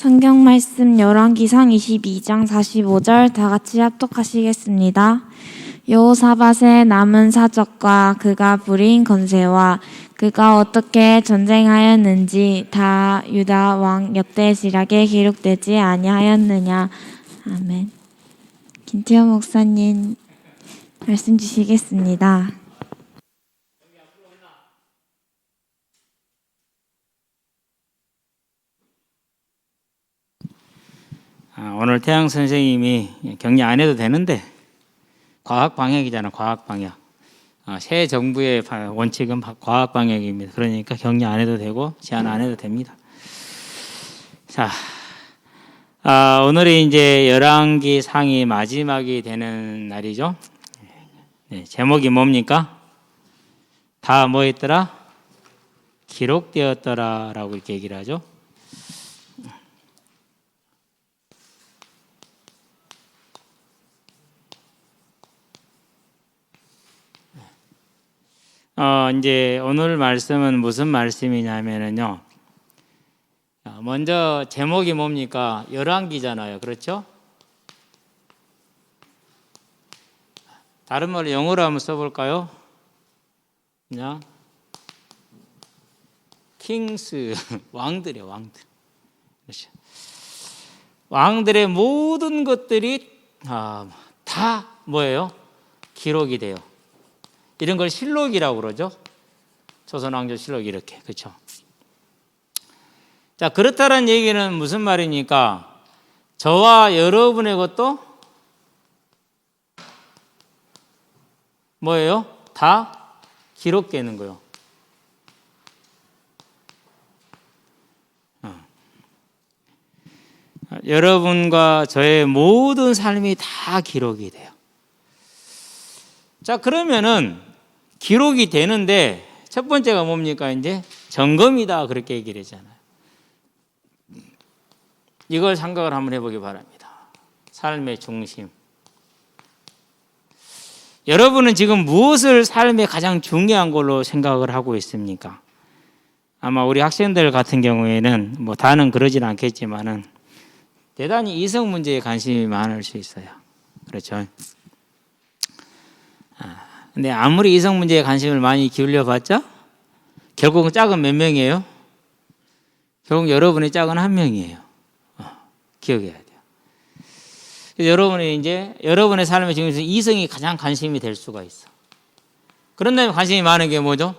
성경 말씀 열왕기상 22장 45절 다 같이 합독하시겠습니다. 여호사밧의 남은 사적과 그가 부린 건세와 그가 어떻게 전쟁하였는지 다 유다 왕 역대지략에 기록되지 아니하였느냐. 아멘. 김태현 목사님 말씀 주시겠습니다. 오늘 태양 선생님이 격려 안 해도 되는데 과학 방역이잖아. 과학 방역. 새 정부의 원칙은 과학 방역입니다. 그러니까 격려 안 해도 되고 제안 안 해도 됩니다. 자, 오늘이 이제 열왕기 상이 마지막이 되는 날이죠. 네, 제목이 뭡니까? 다 뭐 했더라? 기록되었더라라고 이렇게 얘기를 하죠. 이제 오늘 말씀은 무슨 말씀이냐면요. 먼저 제목이 뭡니까? 열왕기잖아요. 그렇죠? 다른 말로 영어로 한번 써볼까요? 그냥 킹스, 왕들이에요. 왕들. 그렇죠. 왕들의 모든 것들이 다 뭐예요? 기록이 돼요. 이런 걸 실록이라고 그러죠. 조선왕조실록 이렇게. 그렇죠. 자, 그렇다는 얘기는 무슨 말입니까? 저와 여러분의 것도 뭐예요? 다 기록되는 거예요. 여러분과 저의 모든 삶이 다 기록이 돼요. 자, 그러면은 기록이 되는데 첫 번째가 뭡니까? 이제 점검이다 그렇게 얘기를 했잖아요. 이걸 생각을 한번 해보기 바랍니다. 삶의 중심. 여러분은 지금 무엇을 삶에 가장 중요한 걸로 생각을 하고 있습니까? 아마 우리 학생들 같은 경우에는 뭐 다는 그러진 않겠지만은 대단히 이성 문제에 관심이 많을 수 있어요. 그렇죠? 근데 아무리 이성 문제에 관심을 많이 기울여 봤자 결국은 짝은 몇 명이에요? 결국 여러분의 짝은 한 명이에요. 기억해야 돼요. 그래서 여러분이 이제 여러분의 삶의 중에서 이성이 가장 관심이 될 수가 있어. 그런 다음에 관심이 많은 게 뭐죠?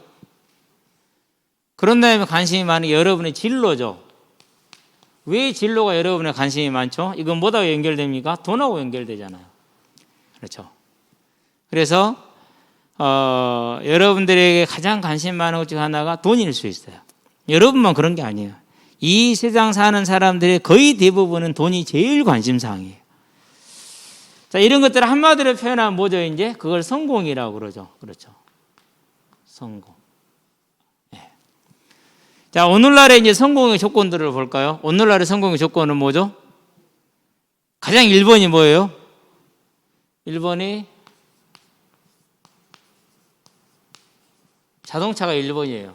그런 다음에 관심이 많은 게 여러분의 진로죠. 왜 진로가 여러분의 관심이 많죠? 이건 뭐하고 연결됩니까? 돈하고 연결되잖아요. 그렇죠. 그래서 여러분들에게 가장 관심 많은 것 중 하나가 돈일 수 있어요. 여러분만 그런 게 아니에요. 이 세상 사는 사람들의 거의 대부분은 돈이 제일 관심사항이에요. 자, 이런 것들을 한마디로 표현하면 뭐죠? 이제 그걸 성공이라고 그러죠. 그렇죠. 성공. 네. 자, 오늘날의 이제 성공의 조건들을 볼까요? 오늘날의 성공의 조건은 뭐죠? 가장 1번이 뭐예요? 1번이 자동차가 1번이에요.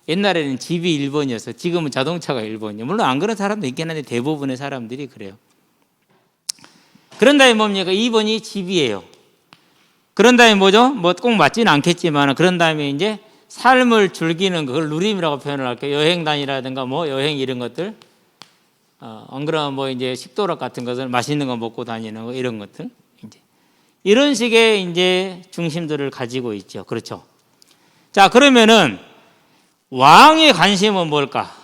옛날에는 집이 1번이어서 지금은 자동차가 1번이에요. 물론 안 그런 사람도 있긴 한데 대부분의 사람들이 그래요. 그런 다음에 뭡니까? 2번이 집이에요. 그런 다음에 뭐죠? 뭐 꼭 맞지는 않겠지만 그런 다음에 이제 삶을 즐기는 그걸 누림이라고 표현을 할게요. 여행 다니라든가 뭐 여행 이런 것들. 안 그러면 뭐 이제 식도락 같은 것을 맛있는 거 먹고 다니는 거 이런 것들. 이제 이런 식의 이제 중심들을 가지고 있죠. 그렇죠. 자, 그러면은 왕의 관심은 뭘까?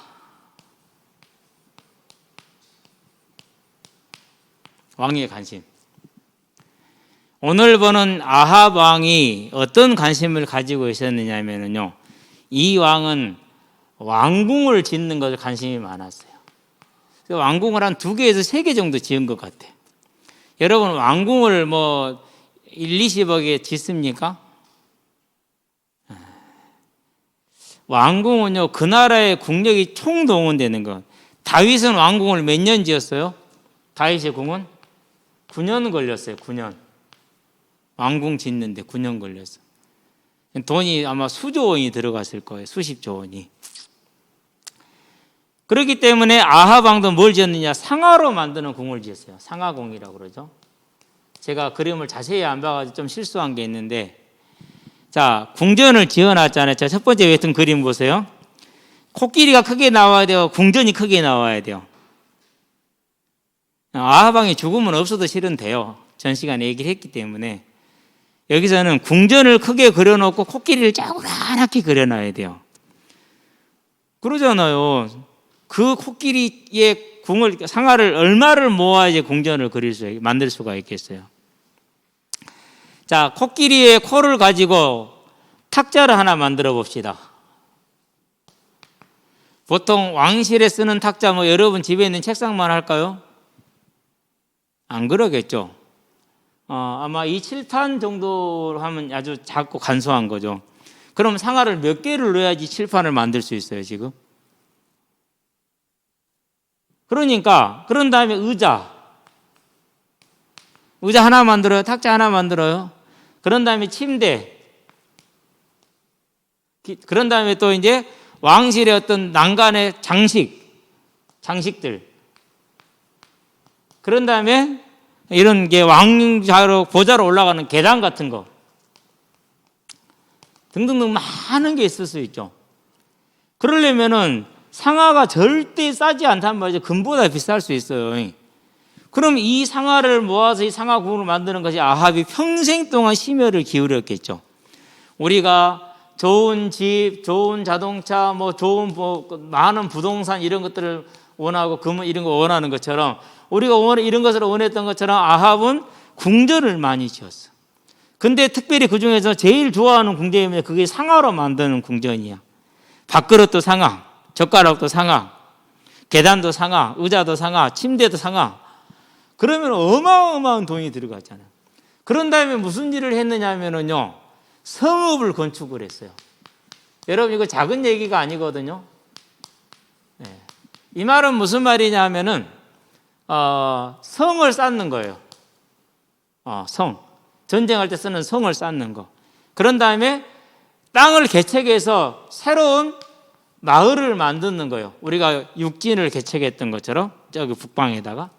왕의 관심. 오늘 보는 아합 왕이 어떤 관심을 가지고 있었느냐면요. 이 왕은 왕궁을 짓는 것에 관심이 많았어요. 왕궁을 한 2개에서 3개 정도 지은 것 같아요. 여러분 왕궁을 뭐 1, 20억에 짓습니까? 왕궁은요, 그 나라의 국력이 총동원되는 것. 다윗은 왕궁을 몇 년 지었어요? 다윗의 궁은 9년 걸렸어요. 9년. 왕궁 짓는데 9년 걸렸어. 돈이 아마 수조 원이 들어갔을 거예요. 수십조 원이. 그렇기 때문에 아하방도 뭘 지었느냐? 상아로 만드는 궁을 지었어요. 상아궁이라고 그러죠. 제가 그림을 자세히 안 봐가지고 좀 실수한 게 있는데, 자, 궁전을 지어놨잖아요. 자, 첫 번째 같은 그림 보세요. 코끼리가 크게 나와야 돼요. 궁전이 크게 나와야 돼요. 아하방이 죽으면 없어도 실은 돼요. 전 시간에 얘기를 했기 때문에. 여기서는 궁전을 크게 그려놓고 코끼리를 조그맣게 그려놔야 돼요. 그러잖아요. 그 코끼리의 궁을, 상아를 얼마를 모아야지 궁전을 만들 수가 있겠어요. 자, 코끼리의 코를 가지고 탁자를 하나 만들어 봅시다. 보통 왕실에 쓰는 탁자, 뭐 여러분 집에 있는 책상만 할까요? 안 그러겠죠. 아마 이 7탄 정도로 하면 아주 작고 간소한 거죠. 그럼 상아를 몇 개를 넣어야지 7판을 만들 수 있어요, 지금? 그러니까, 그런 다음에 의자 하나 만들어요. 탁자 하나 만들어요. 그런 다음에 침대. 그런 다음에 또 이제 왕실의 어떤 난간의 장식들. 그런 다음에 이런 게 왕자로 보좌로 올라가는 계단 같은 거 등등등 많은 게 있을 수 있죠. 그러려면은 상아가 절대 싸지 않단 말이죠. 금보다 비쌀 수 있어요. 그럼 이 상아를 모아서 이 상아궁을 만드는 것이 아합이 평생 동안 심혈을 기울였겠죠. 우리가 좋은 집, 좋은 자동차, 좋은 많은 부동산 이런 것들을 원하고 금은 이런 거 원하는 것처럼 우리가 이런 것을 원했던 것처럼 아합은 궁전을 많이 지었어. 근데 특별히 그 중에서 제일 좋아하는 궁전이면 그게 상아로 만드는 궁전이야. 밥그릇도 상아, 젓가락도 상아, 계단도 상아, 의자도 상아, 침대도 상아. 그러면 어마어마한 돈이 들어갔잖아요. 그런 다음에 무슨 일을 했느냐 하면은요, 성읍을 건축을 했어요. 여러분, 이거 작은 얘기가 아니거든요. 네. 이 말은 무슨 말이냐 하면은, 성을 쌓는 거예요. 전쟁할 때 쓰는 성을 쌓는 거. 그런 다음에 땅을 개척해서 새로운 마을을 만드는 거예요. 우리가 육진을 개척했던 것처럼 저기 북방에다가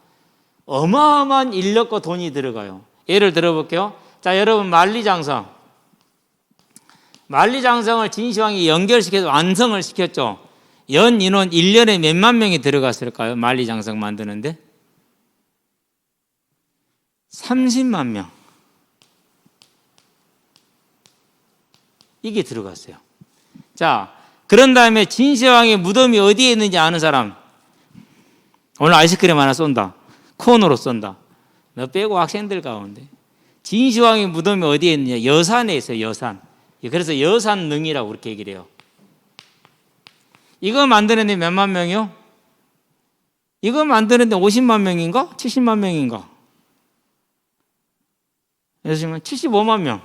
어마어마한 인력과 돈이 들어가요. 예를 들어볼게요. 자, 여러분 만리장성을 진시황이 연결시켜서 완성을 시켰죠. 연 인원 1년에 몇만 명이 들어갔을까요? 만리장성 만드는데 30만 명. 이게 들어갔어요. 자, 그런 다음에 진시황의 무덤이 어디에 있는지 아는 사람? 오늘 아이스크림 하나 쏜다. 콘으로 쏜다. 너 빼고 학생들 가운데. 진시황의 무덤이 어디에 있느냐? 여산에 있어요. 여산. 그래서 여산능이라고 그렇게 얘기를 해요. 이거 만드는데 몇만 명이요? 이거 만드는데 50만 명인가? 70만 명인가? 그래서 75만 명.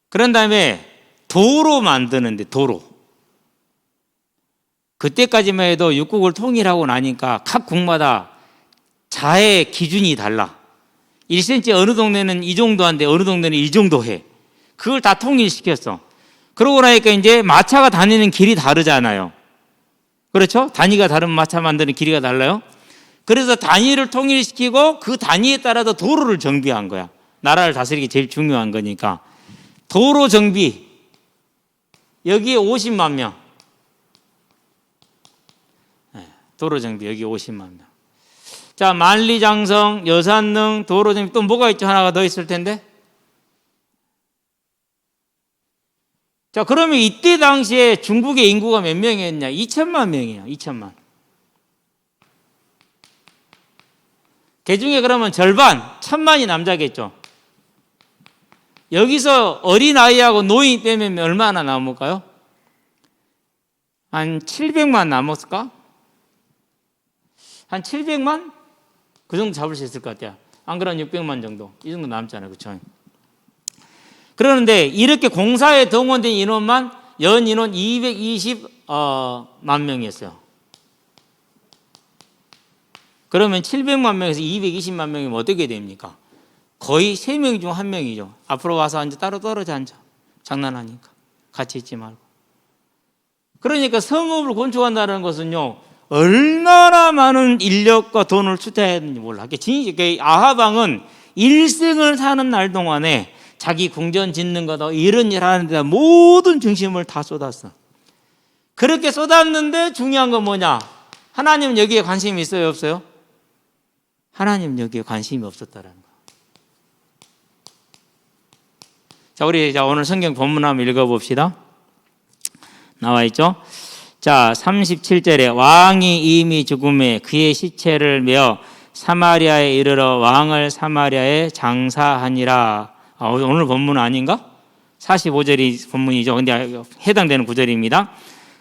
그런 다음에 도로 만드는데 도로. 그때까지만 해도 육국을 통일하고 나니까 각 국마다 자해 기준이 달라. 1cm 어느 동네는 이 정도 한데 어느 동네는 이 정도 해. 그걸 다 통일시켰어. 그러고 나니까 이제 마차가 다니는 길이 다르잖아요. 그렇죠? 단위가 다른 마차 만드는 길이가 달라요. 그래서 단위를 통일시키고 그 단위에 따라서 도로를 정비한 거야. 나라를 다스리기 제일 중요한 거니까. 도로 정비. 여기에 50만 명. 도로 정비 여기 50만 명. 자, 만리장성, 여산능, 도로 정비 또 뭐가 있죠? 하나가 더 있을 텐데. 자, 그러면 이때 당시에 중국의 인구가 몇 명이었냐? 2천만 명이에요. 2천만. 그 중에 그러면 절반, 1,000만이 남자겠죠. 여기서 어린아이하고 노인 빼면 얼마나 남을까요? 한 700만 남았을까? 한 700만? 그 정도 잡을 수 있을 것 같아요. 안 그러면 600만 정도. 이 정도 남잖아요. 그렇죠? 그러는데 이렇게 공사에 동원된 인원만 연 인원 220만 명이었어요. 그러면 700만 명에서 220만 명이면 어떻게 됩니까? 거의 3명 중 1명이죠. 앞으로 와서 앉아 따로 떨어져 앉아. 장난하니까. 같이 있지 말고. 그러니까 성읍을 건축한다는 것은요, 얼마나 많은 인력과 돈을 투자해야 되는지 몰라. 아합 왕은 일생을 사는 날 동안에 자기 궁전 짓는 거다, 이런 일 하는 데다 모든 중심을 다 쏟았어. 그렇게 쏟았는데 중요한 건 뭐냐? 하나님은 여기에 관심이 있어요, 없어요? 하나님은 여기에 관심이 없었다라는 거. 자, 우리 오늘 성경 본문 한번 읽어봅시다. 나와 있죠? 자, 37절에 왕이 이미 죽음에 그의 시체를 메어 사마리아에 이르러 왕을 사마리아에 장사하니라. 오늘 본문 아닌가? 45절이 본문이죠. 근데 해당되는 구절입니다.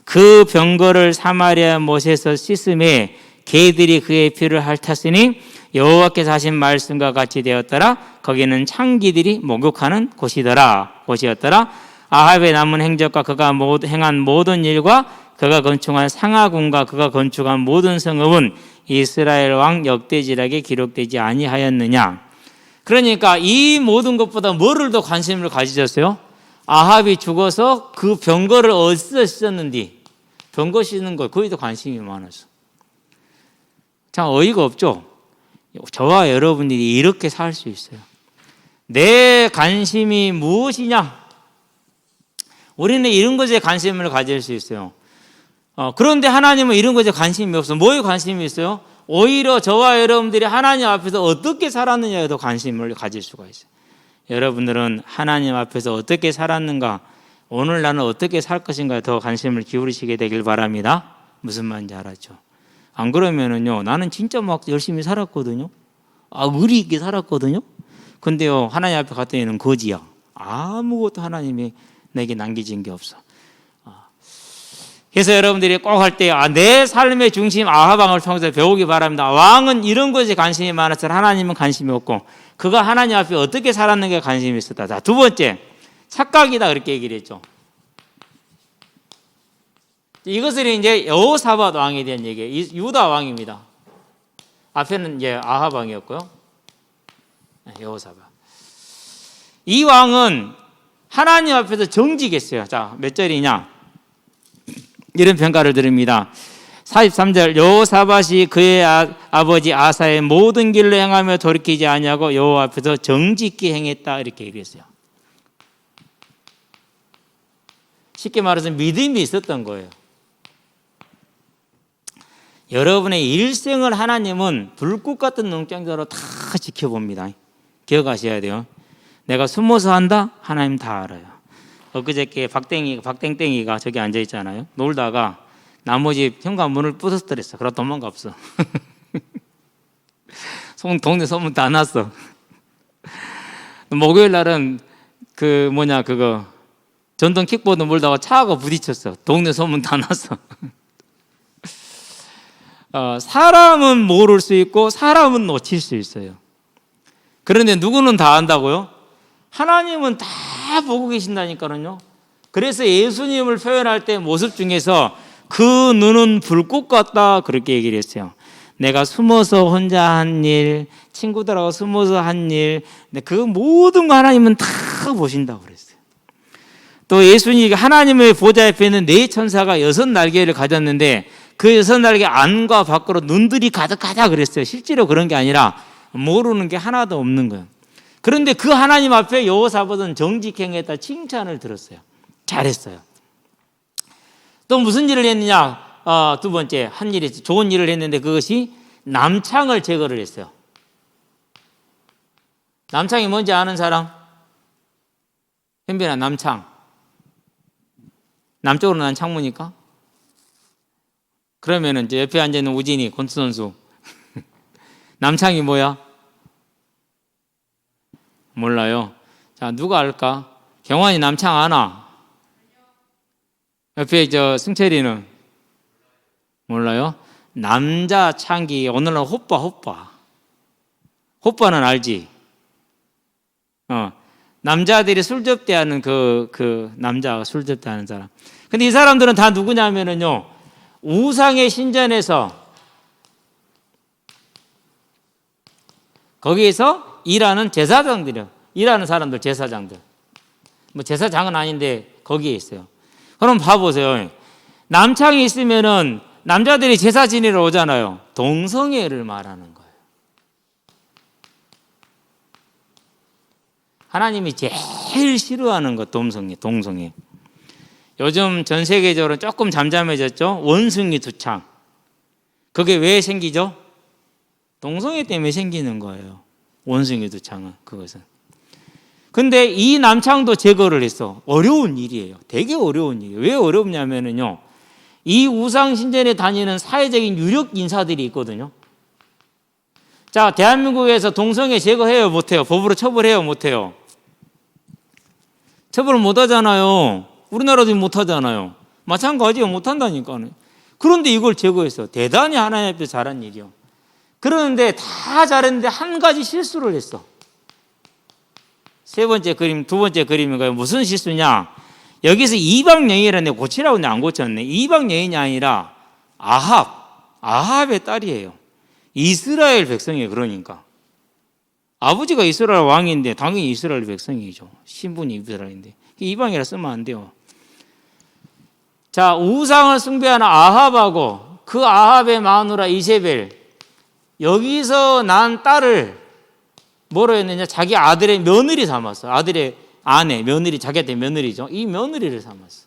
그 병거를 사마리아 못에서 씻음에 개들이 그의 피를 핥았으니 여호와께서 하신 말씀과 같이 되었더라. 거기는 창기들이 목욕하는 곳이었더라. 아합의 남은 행적과 그가 행한 모든 일과 그가 건축한 상하궁과 그가 건축한 모든 성읍은 이스라엘 왕 역대지락에 기록되지 아니하였느냐. 그러니까 이 모든 것보다 뭐를 더 관심을 가지셨어요? 아합이 죽어서 그 병거를 어디서 씻었는지, 병거 씻는 거, 거기도 관심이 많았어. 참 어이가 없죠? 저와 여러분들이 이렇게 살 수 있어요. 내 관심이 무엇이냐? 우리는 이런 것에 관심을 가질 수 있어요. 그런데 하나님은 이런 것에 관심이 없어. 뭐에 관심이 있어요? 오히려 저와 여러분들이 하나님 앞에서 어떻게 살았느냐에 더 관심을 가질 수가 있어요. 여러분들은 하나님 앞에서 어떻게 살았는가, 오늘 나는 어떻게 살 것인가에 더 관심을 기울이시게 되길 바랍니다. 무슨 말인지 알았죠? 안 그러면은요, 나는 진짜 막 열심히 살았거든요. 의리 있게 살았거든요. 근데요, 하나님 앞에 갔더니는 거지야. 아무것도 하나님이 내게 남기진 게 없어. 그래서 여러분들이 꼭 할 때 내 삶의 중심 아합 왕을 통해서 배우기 바랍니다. 왕은 이런 것에 관심이 많았어. 하나님은 관심이 없고, 그가 하나님 앞에 어떻게 살았는가 관심이 있었다. 자, 두 번째, 착각이다, 그렇게 얘기를 했죠. 이것을 이제 여호사밧 왕에 대한 얘기예요. 유다 왕입니다. 앞에는 이제 아합 왕이었고요. 여호사밧. 이 왕은 하나님 앞에서 정직했어요. 자, 몇 절이냐? 이런 평가를 드립니다. 43절, 여호사밧이 그의 아버지 아사의 모든 길로 행하며 돌이키지 아니하고 여호와 앞에서 정직히 행했다, 이렇게 얘기했어요. 쉽게 말해서 믿음이 있었던 거예요. 여러분의 일생을 하나님은 불꽃 같은 눈경자로 다 지켜봅니다. 기억하셔야 돼요. 내가 숨어서 한다? 하나님 다 알아요. 엊그저께 박땡땡이가 저기 앉아 있잖아요. 놀다가 나머지 현관문을 부서뜨렸어. 그러다 도망가 없어. 동네 소문 다 났어. 목요일 날은 전동 킥보드 몰다가 차가 부딪혔어. 동네 소문 다 났어. 사람은 모를 수 있고 사람은 놓칠 수 있어요. 그런데 누구는 다 안다고요? 하나님은 다 보고 계신다니까요. 그래서 예수님을 표현할 때 모습 중에서 그 눈은 불꽃 같다, 그렇게 얘기를 했어요. 내가 숨어서 혼자 한 일, 친구들하고 숨어서 한 일, 그 모든 거 하나님은 다 보신다고 그랬어요. 또 예수님이 하나님의 보좌 옆에 있는 네 천사가 6날개를 가졌는데 그 6날개 안과 밖으로 눈들이 가득하다 그랬어요. 실제로 그런 게 아니라 모르는 게 하나도 없는 거예요. 그런데 그 하나님 앞에 여호사밧은 정직행했다 칭찬을 들었어요. 잘했어요. 또 무슨 일을 했느냐? 두 번째, 좋은 일을 했는데 그것이 남창을 제거를 했어요. 남창이 뭔지 아는 사람? 현빈아, 남창. 남쪽으로 난 창문이니까? 그러면은 이제 옆에 앉아있는 우진이, 권투 선수. 남창이 뭐야? 몰라요. 자, 누가 알까? 경환이 남창 아나? 옆에 승철이는? 몰라요? 남자 창기, 오늘은 호빠는 알지? 남자들이 술 접대하는 그 남자가 술 접대하는 사람. 근데 이 사람들은 다 누구냐면은요, 우상의 신전에서 거기에서 일하는 제사장들이요. 일하는 사람들, 제사장들. 뭐 제사장은 아닌데 거기에 있어요. 그럼 봐보세요. 남창이 있으면은 남자들이 제사 지내러 오잖아요. 동성애를 말하는 거예요. 하나님이 제일 싫어하는 것, 동성애. 요즘 전 세계적으로 조금 잠잠해졌죠? 원숭이 두창. 그게 왜 생기죠? 동성애 때문에 생기는 거예요. 원숭이 두창은, 그것은. 근데 이 남창도 제거를 했어. 어려운 일이에요. 되게 어려운 일이에요. 왜 어렵냐면요. 이 우상신전에 다니는 사회적인 유력 인사들이 있거든요. 자, 대한민국에서 동성애 제거해요, 못해요? 법으로 처벌해요, 못해요? 처벌을 못하잖아요. 우리나라도 못하잖아요. 마찬가지예요. 못한다니까요. 그런데 이걸 제거했어. 대단히 하나님 앞에 잘한 일이요. 그러는데 다 잘했는데 한 가지 실수를 했어. 세 번째 그림, 두 번째 그림인가요? 무슨 실수냐? 여기서 이방 여인이라는데 고치라고 했는데 안 고쳤네. 이방 여인이 아니라 아합의 딸이에요. 이스라엘 백성이에요. 그러니까 아버지가 이스라엘 왕인데 당연히 이스라엘 백성이죠. 신분이 이스라엘인데 이방이라 쓰면 안 돼요. 자, 우상을 숭배하는 아합하고 그 아합의 마누라 이세벨, 여기서 난 딸을 뭐로 했느냐? 자기 아들의 며느리 삼았어. 아들의 아내, 며느리, 자기한테 며느리죠. 이 며느리를 삼았어.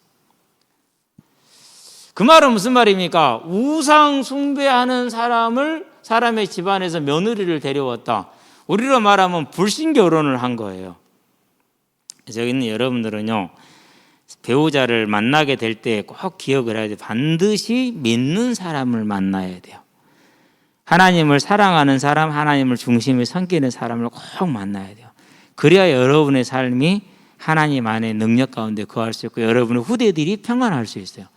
그 말은 무슨 말입니까? 우상 숭배하는 사람의 집안에서 며느리를 데려왔다. 우리로 말하면 불신 결혼을 한 거예요. 그래서 여기 있는 여러분들은요, 배우자를 만나게 될 때 꼭 기억을 해야 돼요. 반드시 믿는 사람을 만나야 돼요. 하나님을 사랑하는 사람, 하나님을 중심에 섬기는 사람을 꼭 만나야 돼요. 그래야 여러분의 삶이 하나님 안에 능력 가운데 거할 수 있고 여러분의 후대들이 평안할 수 있어요.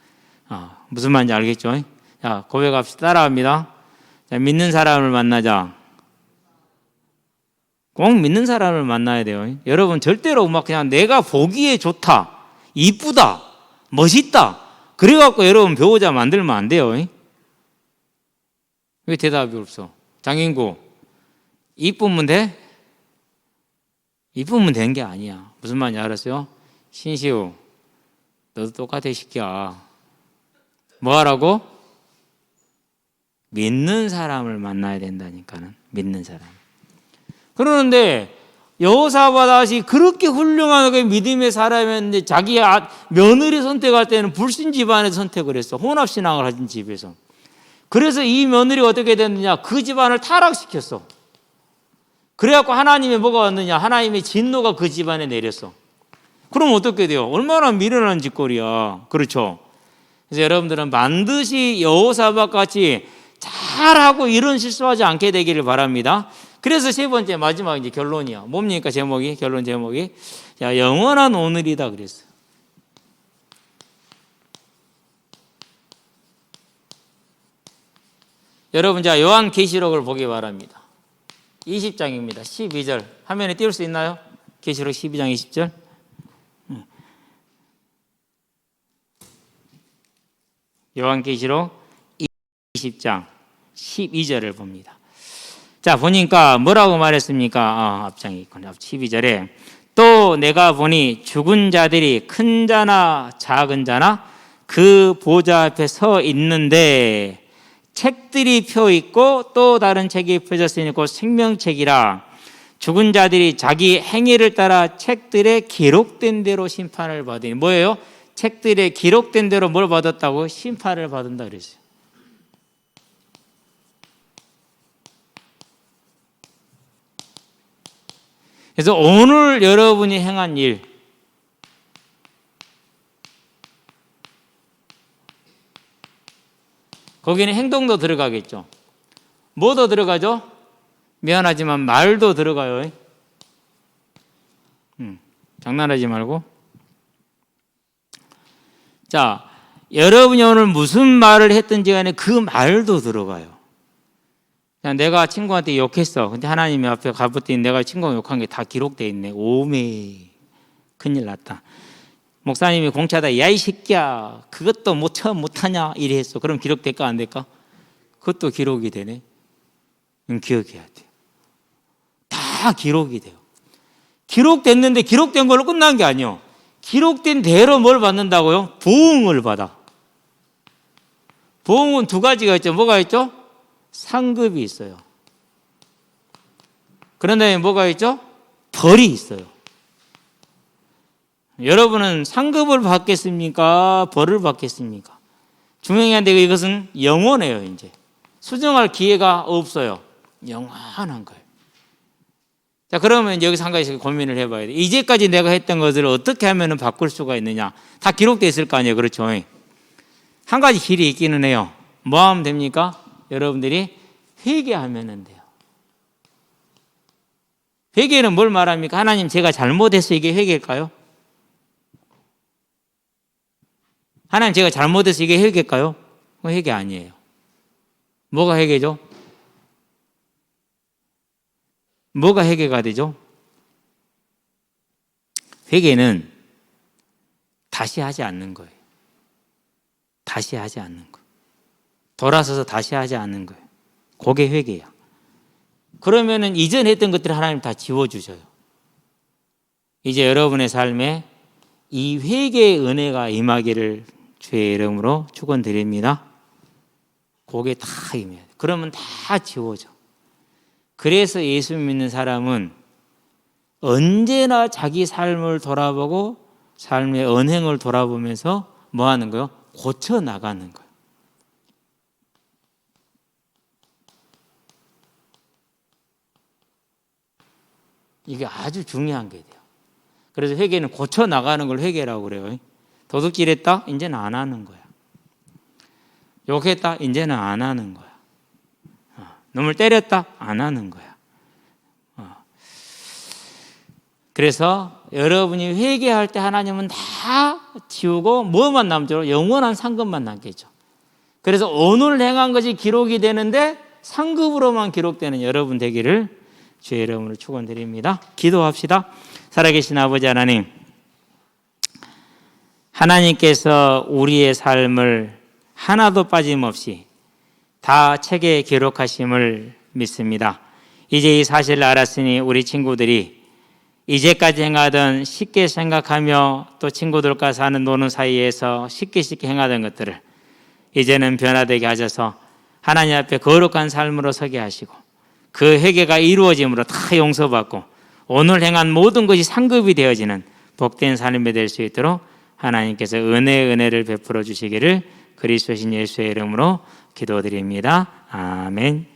무슨 말인지 알겠죠? 자, 고백합시다. 따라합니다. 자, 믿는 사람을 만나자. 꼭 믿는 사람을 만나야 돼요. 여러분 절대로 막 그냥 내가 보기에 좋다, 이쁘다, 멋있다 그래갖고 여러분 배우자 만들면 안 돼요. 왜 대답이 없어? 장인구, 이쁘면 돼? 이쁘면 되는 게 아니야. 무슨 말인지 알았어요? 신시우, 너도 똑같아 시키야. 뭐 하라고? 믿는 사람을 만나야 된다니까는. 믿는 사람. 그러는데 여호사밧이 그렇게 훌륭하게 믿음의 사람이었는데 자기 며느리 선택할 때는 불신 집안에서 선택을 했어. 혼합신앙을 가진 집에서. 그래서 이 며느리가 어떻게 됐느냐? 그 집안을 타락시켰어. 그래갖고 하나님이 뭐가 왔느냐? 하나님의 진노가 그 집안에 내렸어. 그럼 어떻게 돼요? 얼마나 미련한 짓거리야. 그렇죠? 그래서 여러분들은 반드시 여호사밧 같이 잘하고 이런 실수하지 않게 되기를 바랍니다. 그래서 세 번째 마지막 이제 결론이야. 뭡니까 제목이? 결론 제목이 야, 영원한 오늘이다 그랬어. 여러분 자 요한계시록을 보기 바랍니다. 20장입니다. 12절 화면에 띄울 수 있나요? 계시록 12장 20절. 요한계시록 20장 12절을 봅니다. 자 보니까 뭐라고 말했습니까? 앞장이 있군요. 12절에 또 내가 보니 죽은 자들이 큰 자나 작은 자나 그 보좌 앞에 서 있는데 책들이 펴 있고 또 다른 책이 펴졌으니 곧 생명책이라. 죽은 자들이 자기 행위를 따라 책들에 기록된 대로 심판을 받으니. 뭐예요? 책들에 기록된 대로 뭘 받았다고? 심판을 받는다 그랬어요. 그래서 오늘 여러분이 행한 일, 거기는 행동도 들어가겠죠. 뭐도 들어가죠? 미안하지만 말도 들어가요. 장난하지 말고. 자, 여러분이 오늘 무슨 말을 했든지 간에 그 말도 들어가요. 그냥 내가 친구한테 욕했어. 근데 하나님이 앞에 가봤더니 내가 친구가 욕한 게 다 기록되어 있네. 오메, 큰일 났다. 목사님이 공차다 야 이 새끼야 그것도 못하냐 이래 했어. 그럼 기록될까 안 될까? 그것도 기록이 되네. 기억해야 돼요. 다 기록이 돼요. 기록됐는데 기록된 걸로 끝난 게 아니에요. 기록된 대로 뭘 받는다고요? 보응을 받아. 보험은 두 가지가 있죠. 뭐가 있죠? 상급이 있어요. 그런 다음에 뭐가 있죠? 벌이 있어요. 여러분은 상급을 받겠습니까? 벌을 받겠습니까? 중요한데 이것은 영원해요. 이제 수정할 기회가 없어요. 영원한 거예요. 자, 그러면 여기서 한 가지 고민을 해봐야 돼. 이제까지 내가 했던 것을 어떻게 하면 바꿀 수가 있느냐? 다 기록되어 있을 거 아니에요. 그렇죠? 한 가지 길이 있기는 해요. 뭐 하면 됩니까? 여러분들이 회개하면 돼요. 회개는 뭘 말합니까? 하나님, 제가 잘못해서 이게 회개일까요? 하나님, 제가 잘못해서 이게 회개일까요? 회개 아니에요. 뭐가 회개죠? 뭐가 회개가 되죠? 회개는 다시 하지 않는 거예요. 다시 하지 않는 거. 돌아서서 다시 하지 않는 거예요. 그게 회개야. 그러면은 이전 했던 것들을 하나님 다 지워주셔요. 이제 여러분의 삶에 이 회개의 은혜가 임하기를 주의 이름으로 축원드립니다. 그게 다 임해요. 그러면 다 지워져. 그래서 예수 믿는 사람은 언제나 자기 삶을 돌아보고 삶의 언행을 돌아보면서 뭐 하는 거예요? 고쳐 나가는 거예요. 이게 아주 중요한 게 돼요. 그래서 회개는 고쳐 나가는 걸 회개라고 그래요. 도둑질했다? 이제는 안 하는 거야. 욕했다? 이제는 안 하는 거야. 놈을 때렸다? 안 하는 거야. 그래서 여러분이 회개할 때 하나님은 다 지우고 뭐만 남죠? 영원한 상급만 남겠죠. 그래서 오늘 행한 것이 기록이 되는데 상급으로만 기록되는 여러분 되기를 주의 이름으로 축원드립니다. 기도합시다. 살아계신 아버지 하나님, 하나님께서 우리의 삶을 하나도 빠짐없이 다 책에 기록하심을 믿습니다. 이제 이 사실을 알았으니 우리 친구들이 이제까지 행하던 쉽게 생각하며 또 친구들과 사는 노는 사이에서 쉽게 행하던 것들을 이제는 변화되게 하셔서 하나님 앞에 거룩한 삶으로 서게 하시고 그 회개가 이루어짐으로 다 용서받고 오늘 행한 모든 것이 상급이 되어지는 복된 삶이 될 수 있도록 하나님께서 은혜를 베풀어 주시기를 그리스도신 예수의 이름으로 기도드립니다. 아멘.